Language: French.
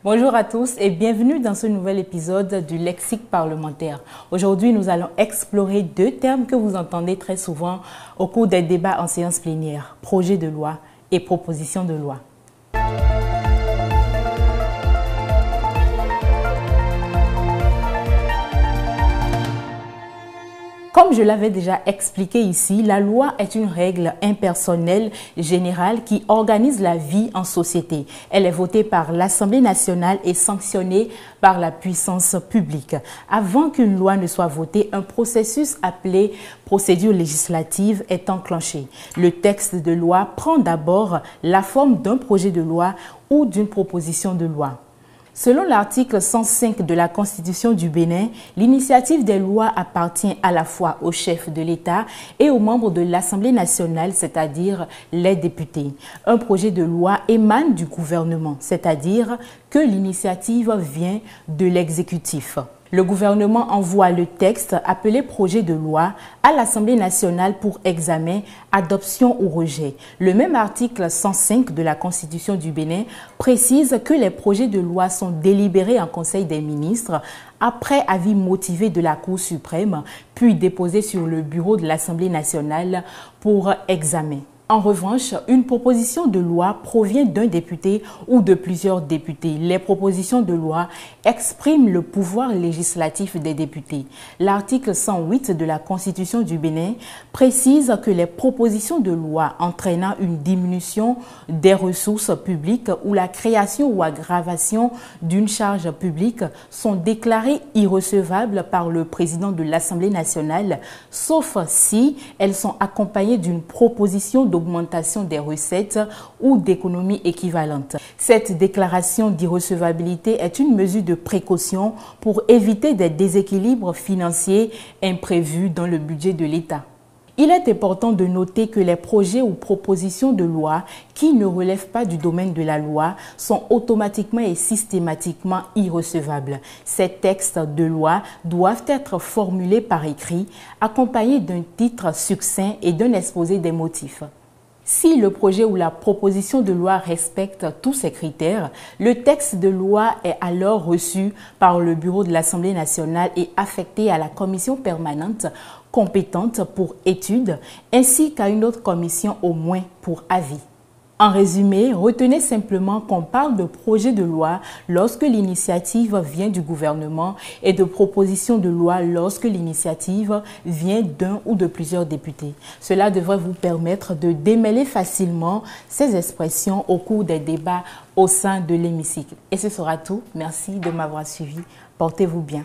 Bonjour à tous et bienvenue dans ce nouvel épisode du Lexique parlementaire. Aujourd'hui, nous allons explorer deux termes que vous entendez très souvent au cours des débats en séance plénière, projet de loi et proposition de loi. Comme je l'avais déjà expliqué ici, la loi est une règle impersonnelle générale qui organise la vie en société. Elle est votée par l'Assemblée nationale et sanctionnée par la puissance publique. Avant qu'une loi ne soit votée, un processus appelé procédure législative est enclenché. Le texte de loi prend d'abord la forme d'un projet de loi ou d'une proposition de loi. Selon l'article 105 de la Constitution du Bénin, l'initiative des lois appartient à la fois au chef de l'État et aux membres de l'Assemblée nationale, c'est-à-dire les députés. Un projet de loi émane du gouvernement, c'est-à-dire que l'initiative vient de l'exécutif. Le gouvernement envoie le texte appelé projet de loi à l'Assemblée nationale pour examen, adoption ou rejet. Le même article 105 de la Constitution du Bénin précise que les projets de loi sont délibérés en Conseil des ministres après avis motivé de la Cour suprême, puis déposés sur le bureau de l'Assemblée nationale pour examen. En revanche, une proposition de loi provient d'un député ou de plusieurs députés. Les propositions de loi expriment le pouvoir législatif des députés. L'article 108 de la Constitution du Bénin précise que les propositions de loi entraînant une diminution des ressources publiques ou la création ou aggravation d'une charge publique sont déclarées irrecevables par le président de l'Assemblée nationale, sauf si elles sont accompagnées d'une proposition d'augmentation des recettes ou d'économies équivalentes. Cette déclaration d'irrecevabilité est une mesure de précaution pour éviter des déséquilibres financiers imprévus dans le budget de l'État. Il est important de noter que les projets ou propositions de loi qui ne relèvent pas du domaine de la loi sont automatiquement et systématiquement irrecevables. Ces textes de loi doivent être formulés par écrit, accompagnés d'un titre succinct et d'un exposé des motifs. Si le projet ou la proposition de loi respecte tous ces critères, le texte de loi est alors reçu par le bureau de l'Assemblée nationale et affecté à la commission permanente compétente pour étude, ainsi qu'à une autre commission au moins pour avis. En résumé, retenez simplement qu'on parle de projet de loi lorsque l'initiative vient du gouvernement et de proposition de loi lorsque l'initiative vient d'un ou de plusieurs députés. Cela devrait vous permettre de démêler facilement ces expressions au cours des débats au sein de l'hémicycle. Et ce sera tout. Merci de m'avoir suivi. Portez-vous bien.